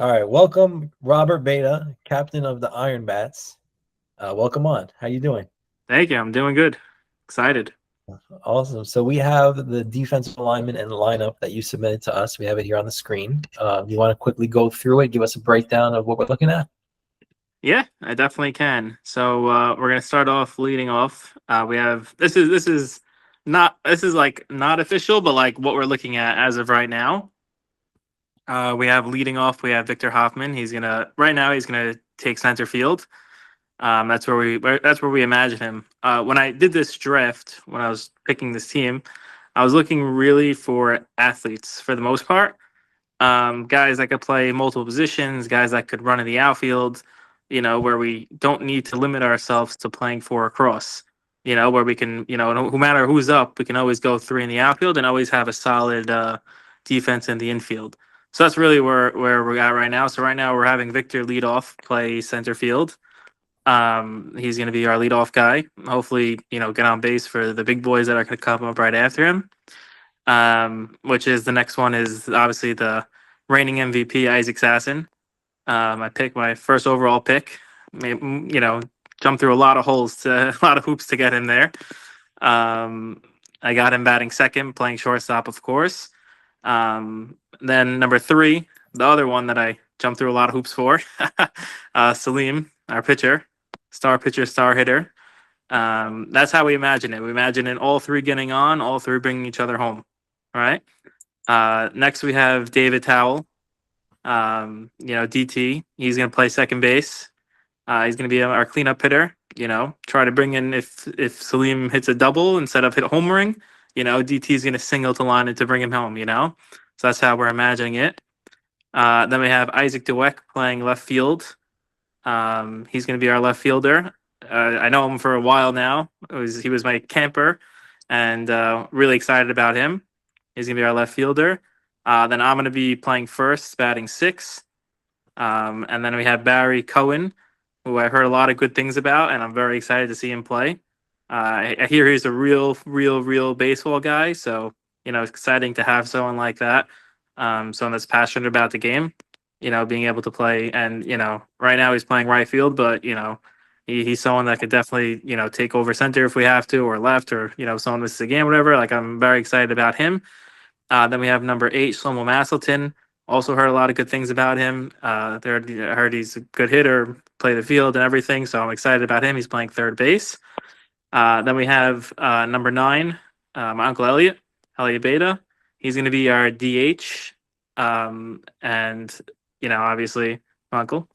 All right, welcome, Robert Beta, captain of the Iron Bats. Welcome on. How you doing? Thank you. I'm doing good. Excited. Awesome. So we have the defensive alignment and lineup that you submitted to us. We have it here on the screen. You want to quickly go through it, give us a breakdown of what we're looking at? Yeah, I definitely can. So we're gonna start off leading off. We have this is like not official, but like what we're looking at as of right now. We have leading off. We have Victor Hoffman. He's gonna take center field. That's where we imagine him. When I did this draft, when I was picking this team, I was looking really for athletes for the most part. Guys that could play multiple positions, guys that could run in the outfield, where we don't need to limit ourselves to playing four across, where we can, no matter who's up, we can always go three in the outfield and always have a solid defense in the infield. So that's really where we're at right now. So right now we're having Victor lead off, play center field. He's going to be our leadoff guy. Hopefully, get on base for the big boys that are going to come up right after him. Which is the next one is obviously the reigning MVP Isaac Sasson. I picked my first overall pick. Jumped through a lot of a lot of hoops to get him there. I got him batting second, playing shortstop, of course. Then number 3, the other one that I jumped through a lot of hoops for, Salim, our pitcher, star hitter. That's how we imagine it. We imagine it all 3 getting on, all 3 bringing each other home. All right. Next we have David Towell. DT. He's going to play second base. He's going to be our cleanup hitter. Try to bring in if Salim hits a double instead of hit homering. DT is going to single to line it to bring him home. So that's how we're imagining it. Then we have Isaac Dweck playing left field. He's going to be our left fielder. I know him for a while now. He was my camper, and really excited about him. He's going to be our left fielder. Then I'm going to be playing first, batting 6. And then we have Barry Cohen, who I heard a lot of good things about, and I'm very excited to see him play. I hear he's a real baseball guy, so it's exciting to have someone like that, someone that's passionate about the game, being able to play. And right now he's playing right field, but he's someone that could definitely take over center if we have to, or left, or someone misses a game, whatever. Like, I'm very excited about him. Then we have number 8, Shlomo Masselton. Also heard a lot of good things about him. I heard he's a good hitter, play the field and everything, so I'm excited about him. He's playing third base. Then we have number 9, my uncle Elliot Beta. He's going to be our DH, and obviously my uncle.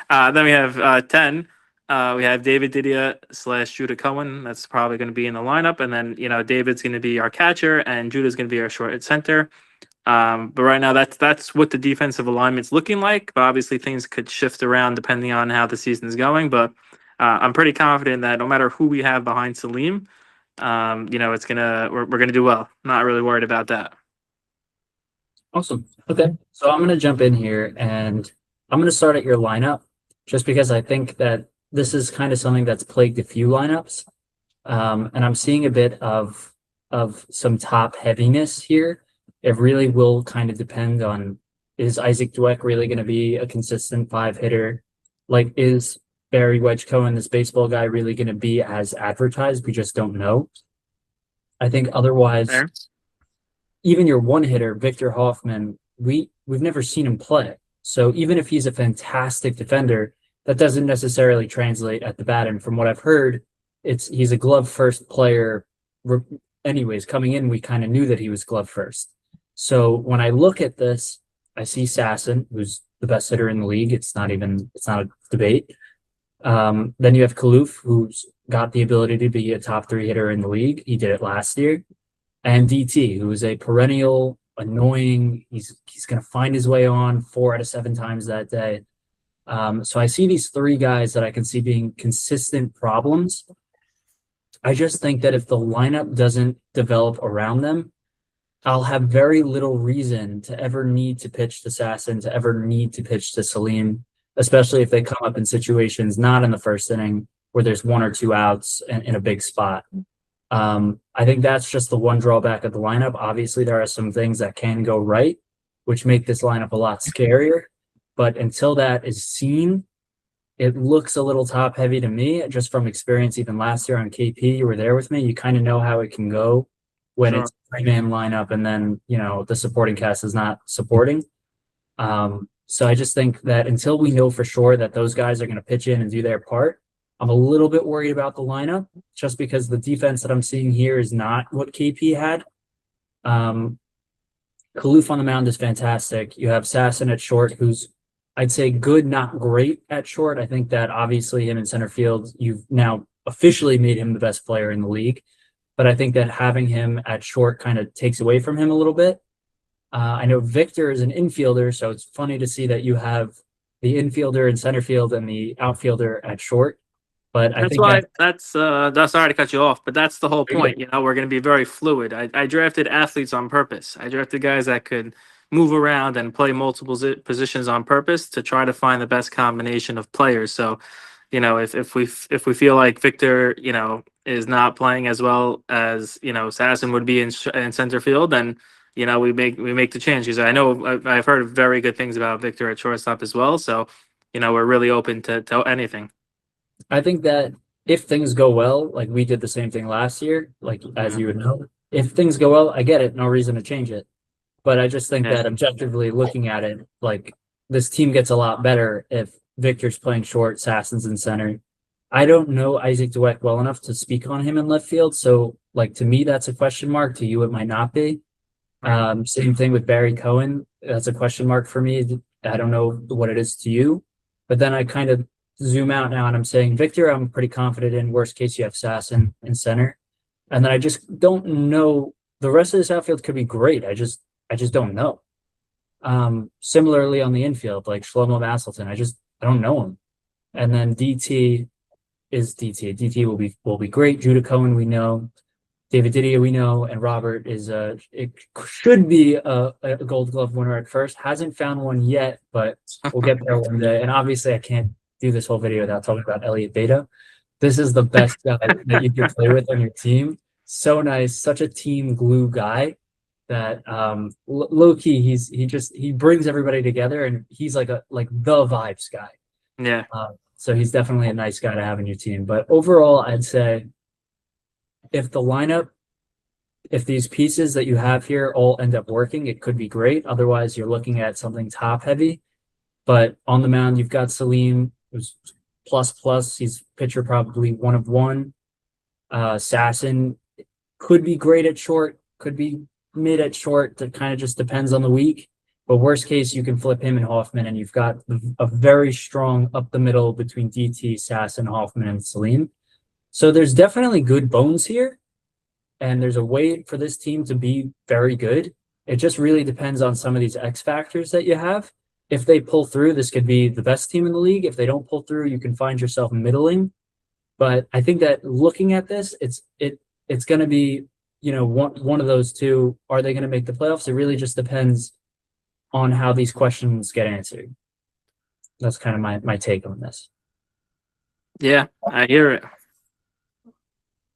Then we have 10. We have David Didia / Judah Cohen. That's probably going to be in the lineup. And then, David's going to be our catcher and Judah's going to be our short at center. But right now that's what the defensive alignment's looking like. But obviously things could shift around depending on how the season's going. But I'm pretty confident that no matter who we have behind Salim, we're going to do well. Not really worried about that. Awesome. Okay. So I'm going to jump in here and I'm going to start at your lineup just because I think that this is kind of something that's plagued a few lineups. And I'm seeing a bit of some top heaviness here. It really will kind of depend on, is Isaac Dweck really going to be a consistent 5 hitter? Like, is Barry Wedge Cohen, this baseball guy, really going to be as advertised? We just don't know. I think otherwise, Fair. Even your 1 hitter, Victor Hoffman, we've never seen him play. So even if he's a fantastic defender, that doesn't necessarily translate at the bat. And from what I've heard, he's a glove first player. Anyways, coming in, we kind of knew that he was glove first. So when I look at this, I see Sasson, who's the best hitter in the league. It's not a debate. Then you have Kalouf, who's got the ability to be a top 3 hitter in the league. He did it last year. And DT, who is a perennial annoying. He's going to find his way on 4 out of 7 times that day. So I see these 3 guys that I can see being consistent problems. I just think that if the lineup doesn't develop around them, I'll have very little reason to ever need to pitch to Sasson, to ever need to pitch to Salim, especially if they come up in situations not in the first inning where there's 1 or 2 outs in a big spot. I think that's just the one drawback of the lineup. Obviously, there are some things that can go right, which make this lineup a lot scarier. but until that is seen, it looks a little top heavy to me, just from experience. Even last year on KP, you were there with me. You kind of know how it can go when Sure. it's three-man lineup and then, the supporting cast is not supporting. So I just think that until we know for sure that those guys are going to pitch in and do their part, I'm a little bit worried about the lineup, just because the defense that I'm seeing here is not what KP had. Kaloof on the mound is fantastic. You have Sasson at short, who's, I'd say, good, not great at short. I think that obviously him in center field, you've now officially made him the best player in the league. But I think that having him at short kind of takes away from him a little bit. I know Victor is an infielder, so it's funny to see that you have the infielder in center field and the outfielder at short. But I That's think why that's sorry to cut you off, but that's the whole You're point. We're going to be very fluid. I drafted athletes on purpose. I drafted guys that could move around and play multiple positions on purpose to try to find the best combination of players. So, if we feel like Victor, is not playing as well as Sasson would be in center field, then we make the change. Because I know I've heard very good things about Victor at shortstop as well. So, we're really open to anything. I think that if things go well, like we did the same thing last year, like as you would know, if things go well, I get it, no reason to change it. But I just think Yeah. that objectively looking at it, like this team gets a lot better if Victor's playing short, Sasson's in center. I don't know Isaac Dweck well enough to speak on him in left field, so like to me that's a question mark. To you, it might not be. Same thing with Barry Cohen. That's a question mark for me. I don't know what it is to you, but then I kind of zoom out now and I'm saying Victor, I'm pretty confident in. Worst case, you have Sasson in center, and then I just don't know. The rest of this outfield could be great. I just don't know. Similarly on the infield, like Shlomo Masselton, I don't know him. And then DT is DT. DT will be great. Judah Cohen, we know. David Didier, we know, and Robert is it should be a Gold Glove winner at first. Hasn't found one yet, but we'll get there one day. And obviously, I can't do this whole video without talking about Elliot Beta. This is the best guy that you can play with on your team. So nice, such a team glue guy that low key he brings everybody together, and he's like the vibes guy. Yeah. So he's definitely a nice guy to have in your team. But overall, I'd say if these pieces that you have here all end up working, it could be great. Otherwise, you're looking at something top heavy. But on the mound, you've got Salim, who's plus. He's pitcher probably 1 of 1. Sasson could be great at short, could be mid at short. That kind of just depends on the week. But worst case, you can flip him and Hoffman, and you've got a very strong up the middle between DT, Sasson, Hoffman, and Salim. So there's definitely good bones here, and there's a way for this team to be very good. It just really depends on some of these X factors that you have. If they pull through, this could be the best team in the league. If they don't pull through, you can find yourself middling. But I think that looking at this, it's going to be, one of those two. Are they going to make the playoffs? It really just depends on how these questions get answered. That's kind of my take on this. Yeah, I hear it.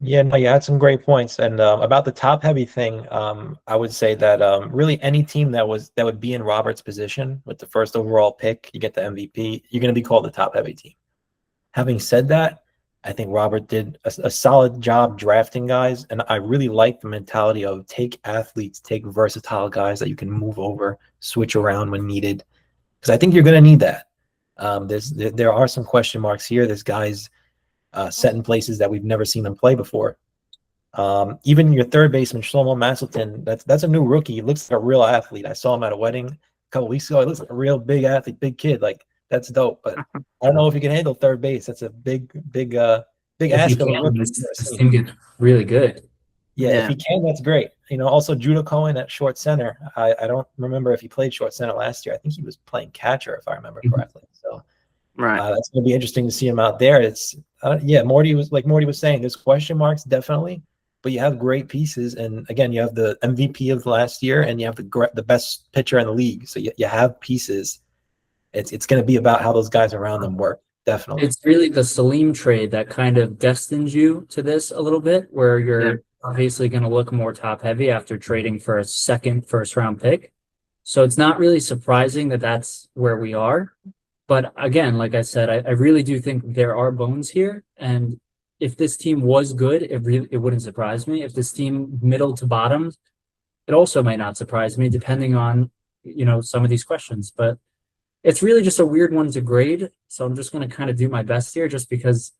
Yeah, no, you had some great points. And about the top heavy thing, I would say that really any team that would be in Robert's position with the first overall pick, you get the MVP, you're going to be called the top heavy team. Having said that, I think Robert did a solid job drafting guys, and I really like the mentality of take athletes, take versatile guys that you can move over, switch around when needed, because I think you're going to need that. There are some question marks here. There's guys set in places that we've never seen them play before. Even your third baseman, Shlomo Masselton, that's a new rookie. He looks like a real athlete. I saw him at a wedding a couple weeks ago. He looks like a real big athlete, big kid. Like, that's dope. But I don't know if he can handle third base. That's a big ask of a rookie. This team gets really good. Yeah, if he can, that's great. Also Judah Cohen at short center. I don't remember if he played short center last year. I think he was playing catcher, if I remember correctly. So that's going to be interesting to see him out there. It's Morty was saying, there's question marks definitely, but you have great pieces. And again, you have the MVP of last year, and you have the best pitcher in the league. So you have pieces. It's going to be about how those guys around them work. Definitely. It's really the Salim trade that kind of destines you to this a little bit, where you're obviously going to look more top heavy after trading for a second first round pick. So it's not really surprising that that's where we are. But again, like I said, I really do think there are bones here. And if this team was good, it wouldn't surprise me. If this team middle to bottom, it also might not surprise me, depending on, some of these questions. But it's really just a weird one to grade. So I'm just going to kind of do my best here just because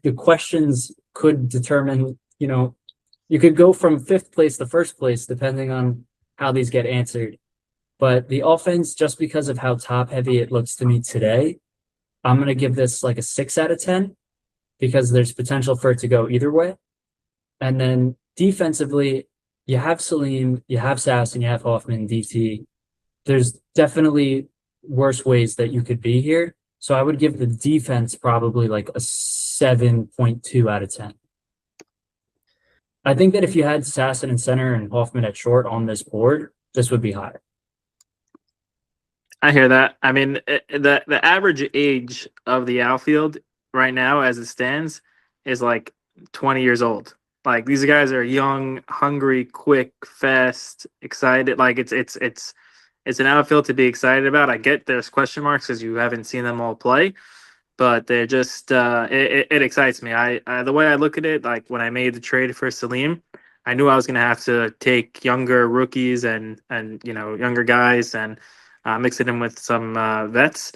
the questions could determine, you could go from fifth place to first place depending on how these get answered. But the offense, just because of how top heavy it looks to me today, I'm going to give this like a 6 out of 10 because there's potential for it to go either way. And then defensively, you have Salim, you have Sass, and you have Hoffman, DT. There's definitely worse ways that you could be here. So I would give the defense probably like a 7.2 out of 10. I think that if you had Sasson in center and Hoffman at short on this board, this would be higher. I hear that. I mean, the average age of the outfield right now, as it stands, is like 20 years old. Like these guys are young, hungry, quick, fast, excited. Like it's an outfield to be excited about. I get there's question marks because you haven't seen them all play, but they're just it excites me. I the way I look at it, like when I made the trade for Salim, I knew I was gonna have to take younger rookies and younger guys and mix it in with some vets,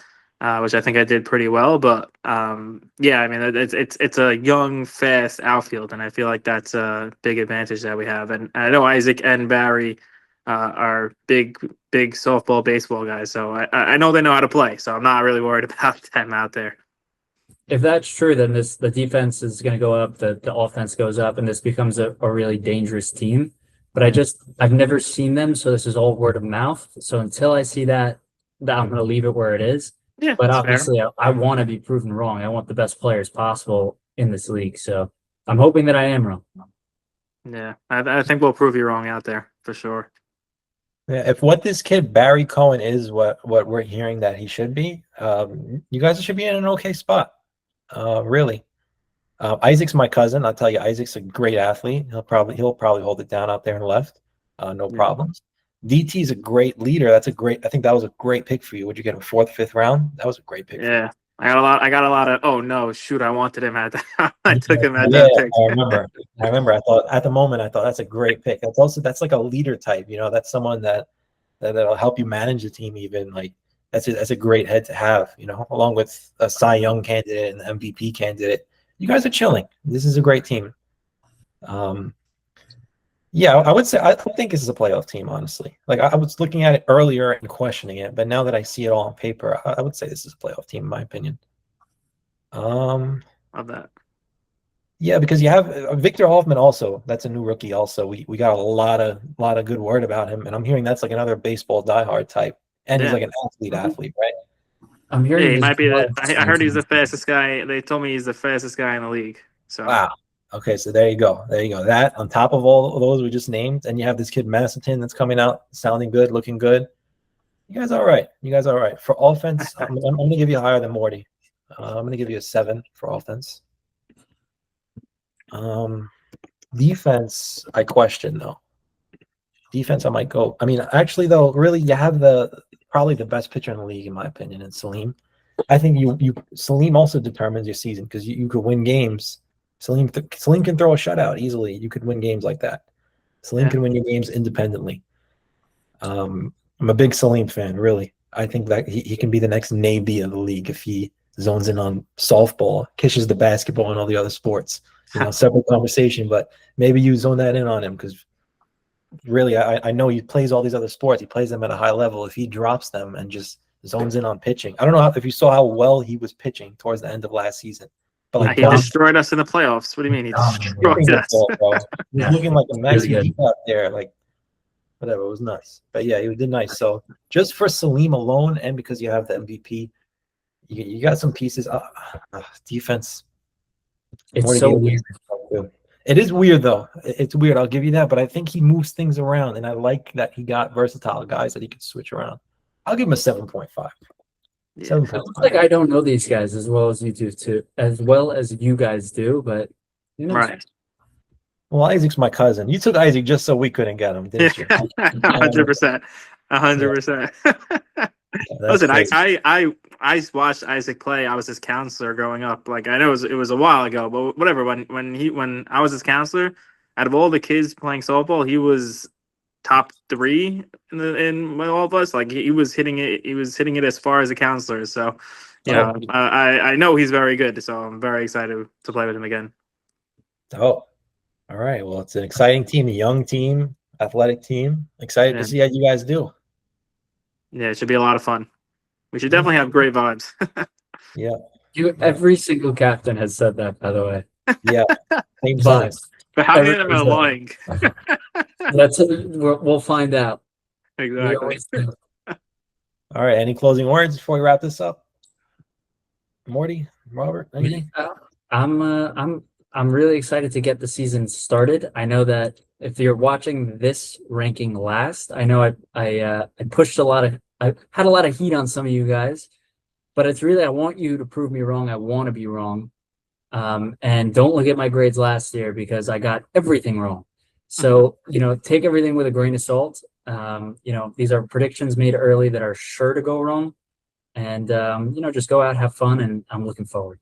which I think I did pretty well. But yeah, I mean it's a young, fast outfield, and I feel like that's a big advantage that we have. And I know Isaac and Barry are big softball, baseball guys, so I know they know how to play. So I'm not really worried about them out there. If that's true, then the defense is going to go up, the offense goes up, and this becomes a really dangerous team. But I've never seen them, so this is all word of mouth. So until I see that I'm going to leave it where it is. Yeah, but that's obviously, I want to be proven wrong. I want the best players possible in this league. So I'm hoping that I am wrong. Yeah, I think we'll prove you wrong out there for sure. Yeah, if what this kid Barry Cohen is what we're hearing that he should be, you guys should be in an okay spot. Really. Isaac's my cousin. I'll tell you, Isaac's a great athlete. He'll probably hold it down out there and left. No problems. DT is a great leader. I think that was a great pick for you. Would you get him 4th, 5th round? That was a great pick. Yeah. I got a lot of oh no, shoot, I wanted him at that. I took him at that pick. I remember. I thought at the moment that's a great pick. That's like a leader type, that's someone that'll help you manage the team even. Like that's a great head to have, along with a Cy Young candidate and an MVP candidate. You guys are chilling. This is a great team. Yeah, I would say I think this is a playoff team, honestly. Like I was looking at it earlier and questioning it, but now that I see it all on paper, I would say this is a playoff team in my opinion. Love that. Yeah, because you have Victor Hoffman also. That's a new rookie also. We got a lot of good word about him, and I'm hearing that's like another baseball diehard type. And he's like an athlete, right? I'm hearing he might be I heard he's the fastest guy. They told me he's the fastest guy in the league. So wow. Okay, so there you go. That on top of all of those we just named, and you have this kid Massatin that's coming out, sounding good, looking good. You guys are all right. For offense, I'm going to give you higher than Morty. I'm going to give you a 7 for offense. Defense, I question though. Defense, I might go. I mean, actually, though, really, you have probably the best pitcher in the league, in my opinion, in Salim. I think Salim also determines your season because you could win games. Salim can throw a shutout easily. You could win games like that. Salim can win your games independently. I'm a big Salim fan, really. I think that he can be the next Navy of the league if he zones in on softball, kisses the basketball and all the other sports. Separate conversation, but maybe you zone that in on him because really, I know he plays all these other sports. He plays them at a high level. If he drops them and just zones in on pitching, I don't know if you saw how well he was pitching towards the end of last season. But he destroyed us in the playoffs. What do you mean he destroyed us? He's looking like a Max out there, like whatever. It was nice, but yeah, he did nice. So just for Salim alone, and because you have the MVP, you got some pieces. Defense. It's so weird. It is weird though. It's weird. I'll give you that, but I think he moves things around, and I like that he got versatile guys that he could switch around. I'll give him a 7.5. Yeah. 7.5. It looks like I don't know these guys as well as you do too, as well as you guys do, but right. Well, Isaac's my cousin. You took Isaac just so we couldn't get him, didn't you? 100%. 100%. That's Listen, crazy. I watched Isaac play. I was his counselor growing up. Like I know it was a while ago, but whatever. When I was his counselor, out of all the kids playing softball, he was top 3 in all of us. Like he was hitting it. He was hitting it as far as a counselor. So, I know he's very good. So I'm very excited to play with him again. Oh, all right. Well, it's an exciting team, a young team, athletic team. Excited Yeah. to see how you guys do. Yeah, it should be a lot of fun. We should definitely have great vibes. Yeah. Every single captain has said that, by the way. Yeah. Same But sentence. But how many of them are everybody's lying? we'll find out. We Exactly. always do. All right. Any closing words before we wrap this up? Morty, Robert, anything? I'm really excited to get the season started. I know that if you're watching this ranking last, I know I pushed I had a lot of heat on some of you guys, but it's really I want you to prove me wrong. I want to be wrong. And don't look at my grades last year because I got everything wrong. So, take everything with a grain of salt. These are predictions made early that are sure to go wrong. And, just go out, have fun, and I'm looking forward.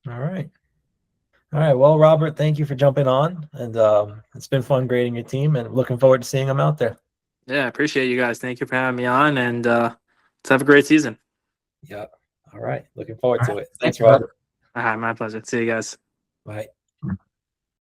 All right. All right. Well, Robert, thank you for jumping on. And it's been fun grading your team and looking forward to seeing them out there. Yeah, I appreciate you guys. Thank you for having me on, and let's have a great season. Yeah. All right. Looking forward to it. Thanks, Robert. Robert. My pleasure. See you guys. Bye.